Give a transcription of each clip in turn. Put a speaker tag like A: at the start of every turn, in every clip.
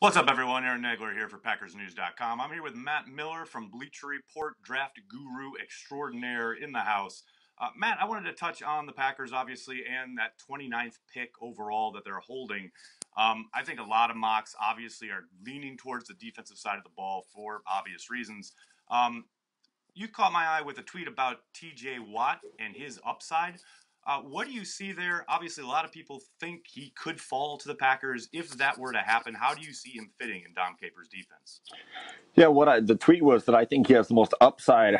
A: What's up, everyone? Aaron Nagler here for PackersNews.com. I'm here with Matt Miller from Bleacher Report, draft guru extraordinaire in the house. Matt, I wanted to touch on the Packers, obviously, and that 29th pick overall that they're holding. I think a lot of mocks, obviously, are leaning towards the defensive side of the ball for obvious reasons. You caught my eye with a tweet about T.J. Watt and his upside. What do you see there? Obviously, a lot of people think he could fall to the Packers. If that were to happen, how do you see him fitting in Dom Capers' defense?
B: Yeah, the tweet was that I think he has the most upside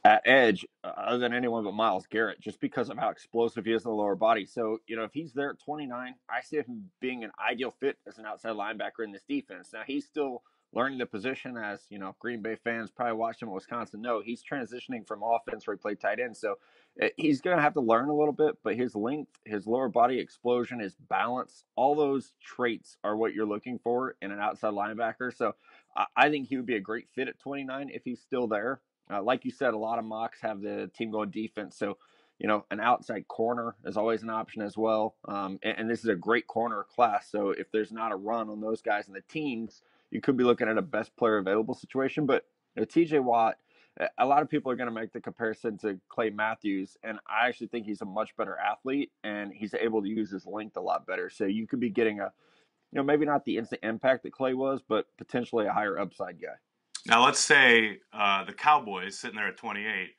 B: at edge other than anyone but Myles Garrett, just because of how explosive he is in the lower body. So, if he's there at 29, I see him being an ideal fit as an outside linebacker in this defense. Now, he's still learning the position, as Green Bay fans probably watched him at Wisconsin know. He's transitioning from offense where he played tight end. So he's going to have to learn a little bit, but his length, his lower body explosion, his balance, all those traits are what you're looking for in an outside linebacker. So I think he would be a great fit at 29 if he's still there. Like you said, a lot of mocks have the team going defense. So, an outside corner is always an option as well. And this is a great corner class. So if there's not a run on those guys in the teams, you could be looking at a best player available situation. But TJ Watt, a lot of people are going to make the comparison to Clay Matthews. And I actually think he's a much better athlete and he's able to use his length a lot better. So you could be getting maybe not the instant impact that Clay was, but potentially a higher upside guy.
A: Now, let's say the Cowboys, sitting there at 28,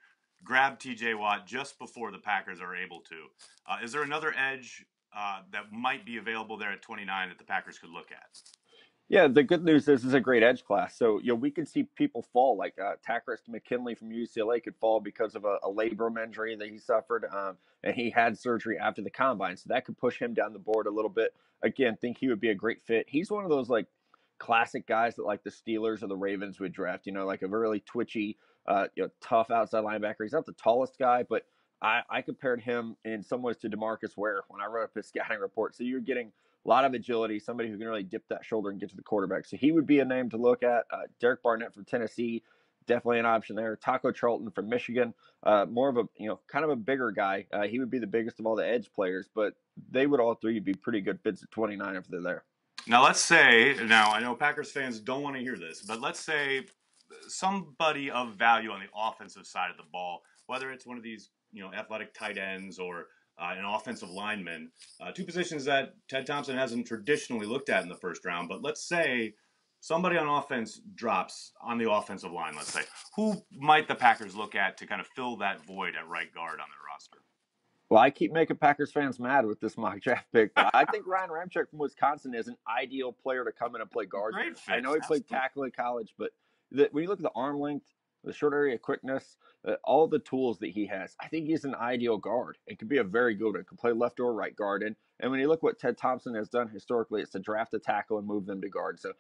A: grab T.J. Watt just before the Packers are able to. Is there another edge that might be available there at 29 that the Packers could look at?
B: Yeah, the good news is this is a great edge class. So, we could see people fall, like Tackers McKinley from UCLA could fall because of a labrum injury that he suffered, and he had surgery after the combine. So that could push him down the board a little bit. Again, think he would be a great fit. He's one of those, like, classic guys that, like, the Steelers or the Ravens would draft, like a really twitchy, tough outside linebacker. He's not the tallest guy, but I compared him in some ways to DeMarcus Ware when I wrote up his scouting report. So you're getting a lot of agility, somebody who can really dip that shoulder and get to the quarterback. So he would be a name to look at. Derek Barnett from Tennessee, definitely an option there. Taco Charlton from Michigan, more of a, kind of a bigger guy. He would be the biggest of all the edge players, but they would all three be pretty good fits at 29 if they're there.
A: Now, I know Packers fans don't want to hear this, but let's say somebody of value on the offensive side of the ball, whether it's one of these, athletic tight ends or an offensive lineman, two positions that Ted Thompson hasn't traditionally looked at in the first round. But let's say somebody on offense drops on the offensive line, let's say. Who might the Packers look at to kind of fill that void at right guard on their roster?
B: Well, I keep making Packers fans mad with this mock draft pick, but I think Ryan Ramczyk from Wisconsin is an ideal player to come in and play guard.
A: Great fit.
B: I know he played tackle in college, but when you look at the arm length, the short area quickness, all the tools that he has, I think he's an ideal guard. It could be a very good one. Could play left or right guard. And when you look what Ted Thompson has done historically, it's to draft a tackle and move them to guard. So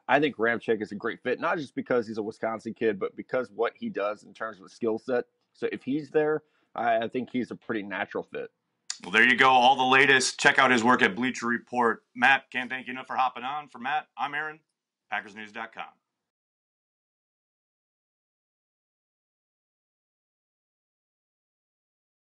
B: I think Ramczyk is a great fit, not just because he's a Wisconsin kid, but because what he does in terms of the skill set. So if he's there, I think he's a pretty natural fit.
A: Well, there you go. All the latest. Check out his work at Bleacher Report. Matt, can't thank you enough for hopping on. For Matt, I'm Aaron, PackersNews.com.